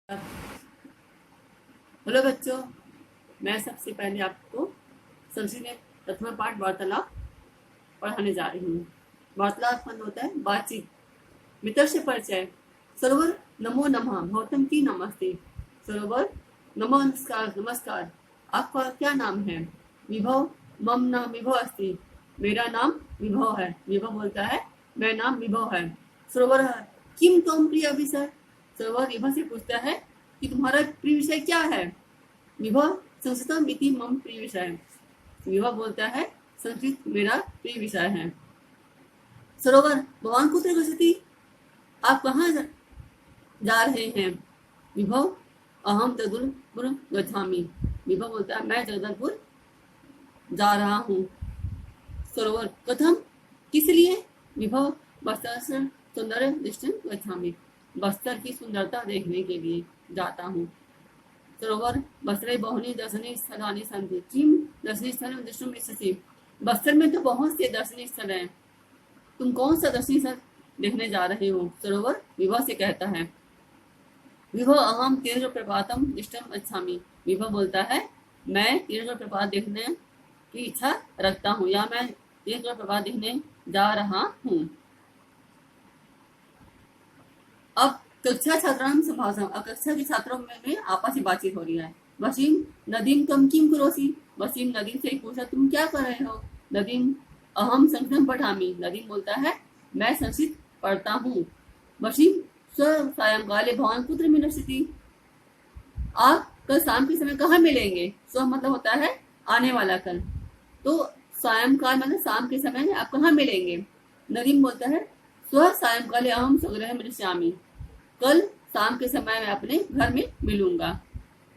Hello बच्चों, मैं सबसे पहले आपको संस्कृत में प्रथम पाठ वार्तालाप पढ़ाने जा रही हूँ। वार्तालाप मतलब होता है बातचीत, मित्र से परिचय। सरोवर नमो नमः भवतम की नमस्ते। सरोवर नमो नमस्कार नमस्कार। आपका क्या नाम है? विभव मम नाम विभव अस्ति। मेरा नाम विभव है। विभव बोलता है मेरा नाम विभव है। सरोवर किम त्वम प्रिय विषय। सरोवर विभव से पूछता है कि तुम्हारा प्रिय विषय क्या है? विभव संस्कृतम इति मम प्रिय विषय। विभव बोलता है संस्कृत मेरा प्रिय विषय है। सरोवर भगवान कुत्र गच्छति। आप कहाँ जा रहे हैं? विभव अहम जगदलपुर गच्छामि। विभव बोलता है मैं जगदलपुर जा रहा हूँ। सरोवर कथम किस लिए? विभव बस्तर सुंदर दृष्टि गच्छामि। बस्तर की सुंदरता देखने के लिए जाता हूँ। सरोवर बस्त्रे बहुनी दर्शनीय स्थलानि सन्ति किम दर्शनीय स्थल द्रष्टुम इच्छसि। बस्तर में तो बहुत से दर्शनीय स्थल हैं, तुम कौन सा दर्शनीय स्थल देखने जा रहे हो? सरोवर विभव से कहता है। विभव अहम तीर्थ प्रपातम दृष्टुम इच्छामि। विभव बोलता है मैं तीर्थ प्रपात देखने की इच्छा रखता हूँ या मैं तीर्थ प्रपात देखने जा रहा हूँ। अब कक्षा छात्राओं संभाषण। अब कक्षा के छात्रों में आपस में बातचीत हो रही है। वसीम नदीम तुम किम करोसी। वसीम नदीम से पूछा तुम क्या कर रहे हो? नदीम अहम संस्कृत पढ़ामी। नदीम बोलता है मैं संस्कृत पढ़ता हूँ। वसीम स्व सायंकाले भवान कुत्र मिलति। आप कल शाम के समय कहाँ मिलेंगे? स्व मतलब होता है आने वाला कल, तो सायंकाल मतलब शाम के समय में आप कहाँ मिलेंगे? नदीम बोलता है स्व सायंकाले अहम स्वगृह मिलिष्यामि। कल शाम के समय में अपने घर में मिलूंगा।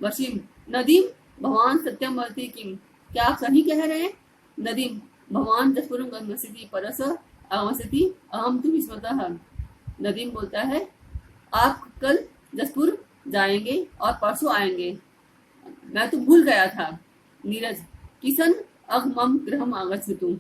वसीम नदीम भगवान सत्यम वदति किम। क्या आप सही कह रहे हैं? नदीम भगवान जसपुरम गमनस्यति परस अवसति अहम तु विस्मतः। नदीम बोलता है आप कल जसपुर जाएंगे और परसों आएंगे, मैं तो भूल गया था। नीरज किशन अग मम गृहम आगच्छतु।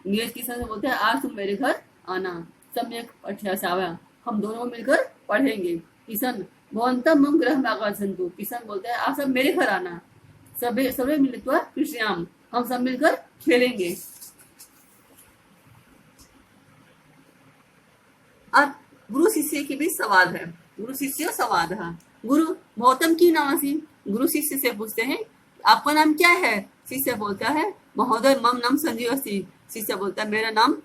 नीरज किशन से बोलते हैं आज तुम मेरे घर आना। सम्यक पठ्यासावा। हम दोनों मिलकर पढ़ेंगे। किशन भवन्तः मम गृहम् आगच्छन्तु। किशन बोलते हैं आप सब मेरे घर आना। सबे मिलित्वा क्रीडयाम। हम सब मिलकर खेलेंगे। अब गुरु शिष्य के बीच संवाद है। गुरु शिष्य संवाद है। गुरु भौतम की नामसी। गुरु शिष्य से पूछते हैं आपका नाम क्या है? शिष्य बोलता है महोदय मम नाम संजीव अस्ति। शिष्य बोलता है मेरा नाम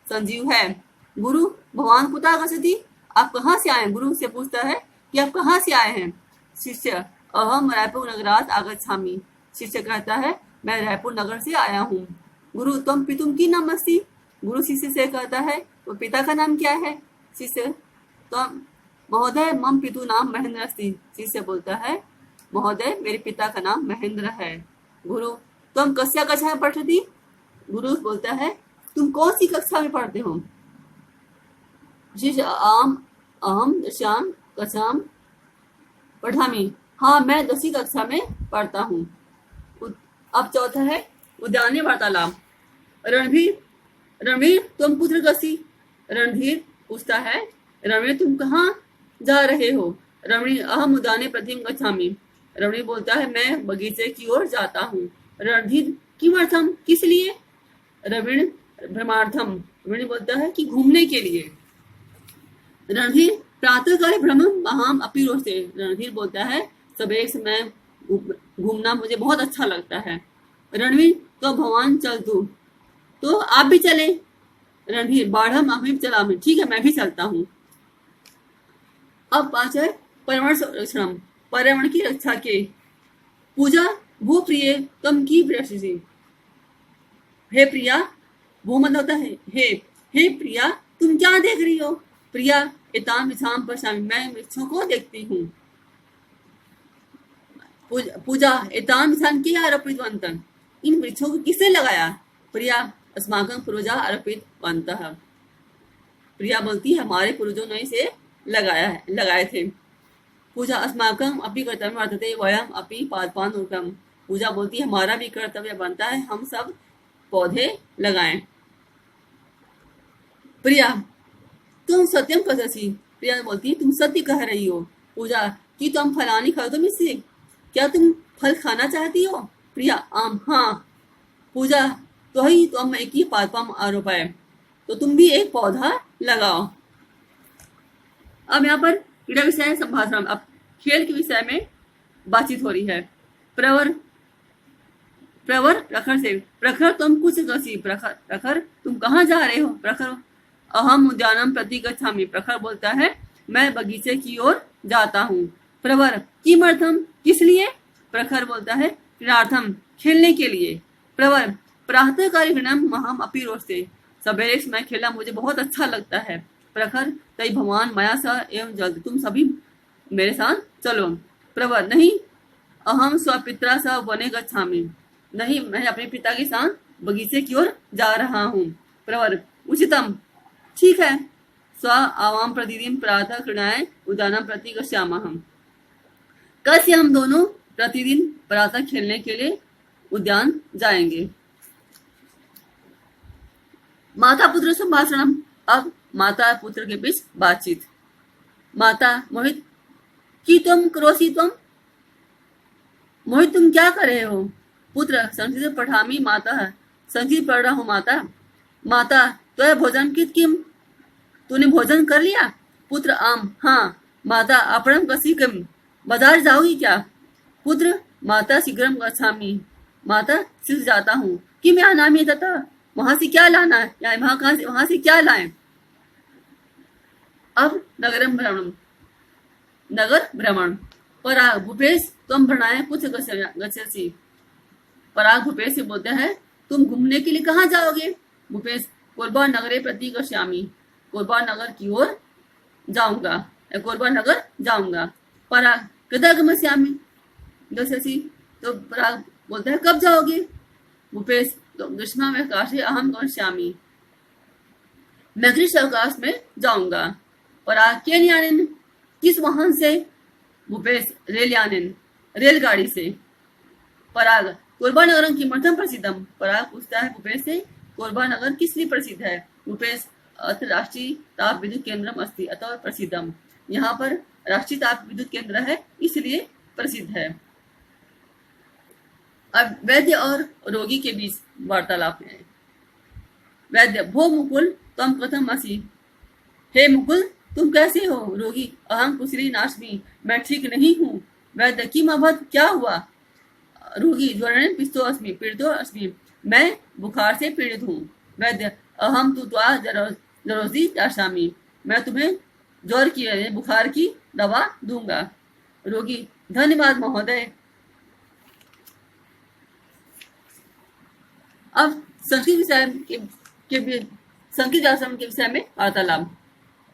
संजीव है। गुरु भगवान कुतः गच्छति। आप कहाँ से आए? गुरु से पूछता है कि आप कहाँ से आए हैं? शिष्य अहम रायपुर नगरात आगच्छामि। शिष्य कहता है मैं रायपुर नगर से आया हूँ। गुरु त्वम पितुम की नाम अस्ति। गुरु शिष्य से कहता है तो पिता का नाम क्या है? शिष्य त्वम महोदय मम पितु नाम महेंद्र अस्ति। शिष्य बोलता है महोदय मेरे पिता का नाम महेंद्र है। गुरु तुम कस्या कक्षा में पढ़ती। गुरु बोलता है तुम कौन सी कक्षा में पढ़ते हो? शिष्य आम अहम दशम कक्षाम पढ़ामी। हाँ मैं 10वीं कक्षा में पढ़ता हूँ। अब चौथा है उद्यान वार्तालाप। रणधीर रणवीर तुम पुत्र गसी। रणधीर पूछता है रणवीर तुम कहाँ जा रहे हो? रणवीर अहम उद्याने प्रतिम गच्छामि। रणवीर बोलता है मैं बगीचे की ओर जाता हूँ। रणधीर किमर्थम किस लिए? रणवीर भ्रमार्थम। रणवीर बोलता है कि घूमने के लिए। रणधीर प्रातःकाले भ्रमण महाम अपि रोचते। रणधीर बोलता है सवेरे समय घूमना मुझे बहुत अच्छा लगता है। रणवीर तो भगवान चल तू, तो आप भी चले। रणधीर बाढ़ अभी चला मैं। ठीक है मैं भी चलता हूँ। अब 5 है पर्यावरण संरक्षण। पर्यावरण की रक्षा के। पूजा भू प्रिय तम की प्रियसी। हे प्रिया, वो मतलब होता है हे प्रिया तुम क्या देख रही हो? प्रिया एताम विषाम पश्यामि। मैं वृक्षों को देखती हूँ। पूजा एताम विषाम की आरोपितवन्तः। इन वृक्षों को किसने लगाया? प्रिया अस्माकं पूर्वजा आरोपितवन्तः। प्रिया बोलती है हमारे पूर्वजों ने इसे लगाए थे। पूजा अस्माकं अपि कर्तव्यं वर्तते वयम् अपि पादपान् रोपयाम। पूजा बोलती है हमारा भी कर्तव्य बनता है हम सब पौधे लगाएं। प्रिया तुम सत्यम कथसी। प्रिया बोलती है तुम सत्य कह रही हो। पूजा, कि तुम फलानी खरदुमिस्सी, क्या तुम फल खाना चाहती हो? प्रिया, आम, हाँ। पूजा, तो ही तुम एक ही पादपम आरोपाय, तो तुम भी एक पौधा लगाओ। अब यहाँ पर क्रीड़ा विषय संभाषण, अब खेल के विषय में बातचीत हो रही है। प्रवर, प्रवर प्रखर से, प्रखर तुम कुछ कसी, प्रखर, प्रखर तुम कहाँ जा रहे हो? प्रखर, अहम उद्यानम प्रति गच्छामि, प्रखर बोलता है मैं बगीचे की ओर जाता हूँ। प्रवर, किमर्थम, किस लिए? प्रखर बोलता है क्रीडार्थम, खेलने के लिए। प्रवर, प्रातःकाल क्रीडनम महम अपि रोचते, सवेरे समय खेलना मुझे बहुत अच्छा लगता है। प्रखर, तई भगवान माया सा एवं जल्द, तुम सभी मेरे साथ चलो। प्रवर, नहीं, अहम स्वपित्रा सा वने गच्छामि, नहीं, मैं अपने पिता के साथ बगीचे की ओर जा रहा हूँ। प्रवर, उचितम, ठीक है। स्व आवाम प्रतिदिन प्रातः क्रीडाएं उद्यानम प्रति गच्छामः, कल से हम दोनों प्रतिदिन प्रातः खेलने के लिए उद्यान जाएंगे। माता पुत्र संभाषण, अब माता पुत्र के बीच बातचीत। माता, मोहित, कि तुम करोसी तुम, मोहित तुम क्या कर रहे हो? पुत्र, संस्कृत पठामी माता, संस्कृत पढ़ रहा हूँ माता। माता, तो भोजन कित किम, तूने भोजन कर लिया? पुत्र, आम, हाँ। माता, अपरम कसी किम, बाजार जाओगी क्या? पुत्र, माता शीघ्रम गच्छामि, माता शीघ्र जाता हूँ। कि मैं आनामी तथा, वहां से क्या लाना है, या वहां से क्या लाएं? अब नगरम भ्रमण, नगर भ्रमण। पराग, भूपेश तुम भ्रमणाए कुछ गच्छसि, पराग भूपेश से बोलते हैं तुम घूमने के लिए कहाँ जाओगे? भूपेश, कोरबा नगरे प्रति गच्छामि, कोरबा नगर की ओर जाऊंगा, कोरबा नगर जाऊंगा। पराग, कदा गमिष्यामि गच्छसि, तो पराग बोलता है कब जाओगे? भूपेश, तो ग्रीष्मावकाशे अहम गमिष्यामि, मैं ग्रीष्म अवकाश में जाऊंगा। पराग, केन यानेन, किस वाहन से? भूपेश, रेल यानेन, रेलगाड़ी से। पराग, कोरबा नगरम किमर्थम प्रसिद्धम, पराग पूछता है भूपेश से कोरबा नगर किस लिए प्रसिद्ध है? भूपेश, अत्र राष्ट्रीय ताप विद्युत केंद्रम अस्ति अतः प्रसिद्धम, यहाँ पर राष्ट्रीय ताप विद्युत केंद्र है इसलिए प्रसिद्ध है। अब वैद्य और रोगी के बीच वार्तालाप है। वैद्य, भो मुकुल तुम कथम असि, हे मुकुल तुम कैसे हो? रोगी, अहम कुशली नास्मि, मैं ठीक नहीं हूँ। वैद्य, किम अभवत्, क्या हुआ? रोगी, ज्वरेण पिस्तो अस्मि पीड़ितो अस्मि, मैं बुखार से पीड़ित हूँ। वैद्य, अहम तु त्वा जरोसी दास्यामि, मैं तुम्हें ज्वर की, बुखार की दवा दूंगा। रोगी, धन्यवाद महोदय। अब संस्कृत विषय संस्कृत आश्रम के विषय में वार्तालाप।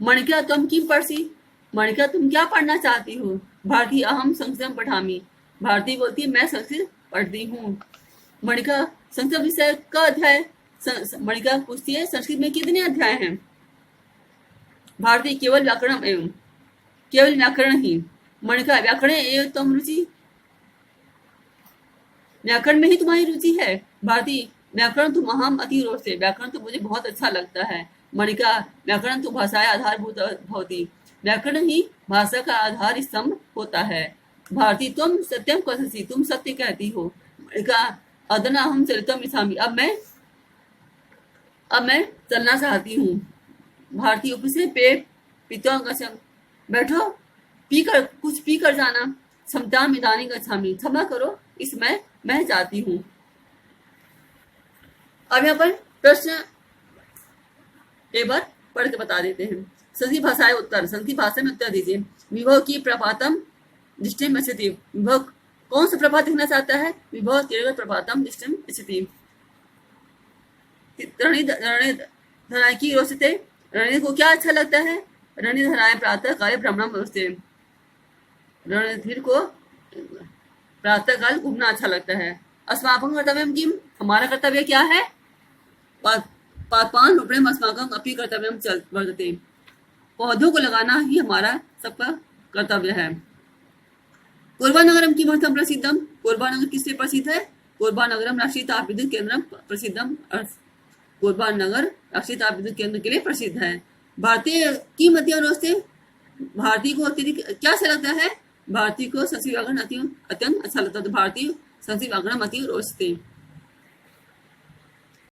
मणिका तुम किम पढ़सी, मणिका तुम क्या पढ़ना चाहती हो? भारती, अहम संस्कृतम पठामी, भारती बोलती है मैं संस्कृत पढ़ती हूँ। मणिका, संस्कृत विषय का अध्याय, मणिका पूछती है संस्कृत में कितने अध्याय हैं? भारती, केवल व्याकरण एवं, केवल व्याकरण ही। मणिका, व्याकरण एवं तुम रुचि, व्याकरण में ही तुम्हारी रुचि है? भारती, व्याकरण तो अहम अति रोचते, व्याकरण तो मुझे बहुत अच्छा लगता है। मणिका, व्याकरण तो भाषाएं आधारभूत भवती, व्याकरण ही भाषा का आधार स्तंभ होता है। भारती, तुम सत्यम कथसी, तुम सत्य कहती हो। मणिका, अदना हम चरितम इच्छामि, अब मैं चलना चाहती हूँ। भारती, उपसे पे पिता गच्छम, बैठो, कुछ पी कर जाना। क्षमता मिदानी गच्छामि, क्षमा करो इसमें मैं जाती हूँ। अब यहाँ पर प्रश्न एक बार पढ़ के बता देते हैं। संस्कृत भाषाएं उत्तर, संस्कृत भाषा में उत्तर दीजिए। विभव की प्रभातम दृष्टि स्थिति, विभव कौन सा प्रभात दिखना चाहता है? विभव तीव्र प्रभातम दृष्टि स्थिति। धराएं की रोचते, रणनीति को क्या अच्छा लगता है? रणनीति धराएं प्रातः काले भ्रमणम रोचते, रणधीर को प्रातः काल घूमना अच्छा लगता है। अस्माकं कर्तव्यम किम, हमारा कर्तव्य क्या है? पादपान रोपणम अस्माकं अपि कर्तव्यम वर्तते, पौधों को लगाना ही हमारा सबका कर्तव्य है। कोरबा नगरम किमर्थम प्रसिद्धम, कोरबा नगर किससे प्रसिद्ध है? कोरबा नगरम राष्ट्रीय ताप विद्युत केंद्र प्रसिद्धम, कोरबा नगर राष्ट्रीय ताप विद्युत केंद्र के लिए प्रसिद्ध है। भारतीय की मध्य रोस्ते, भारती को अत्यधिक क्या अच्छा लगता है? भारती को संस्कृत व्याकरण अत्यंत अच्छा लगता है, तो भारतीय संस्कृत व्याकरण अति रोचते।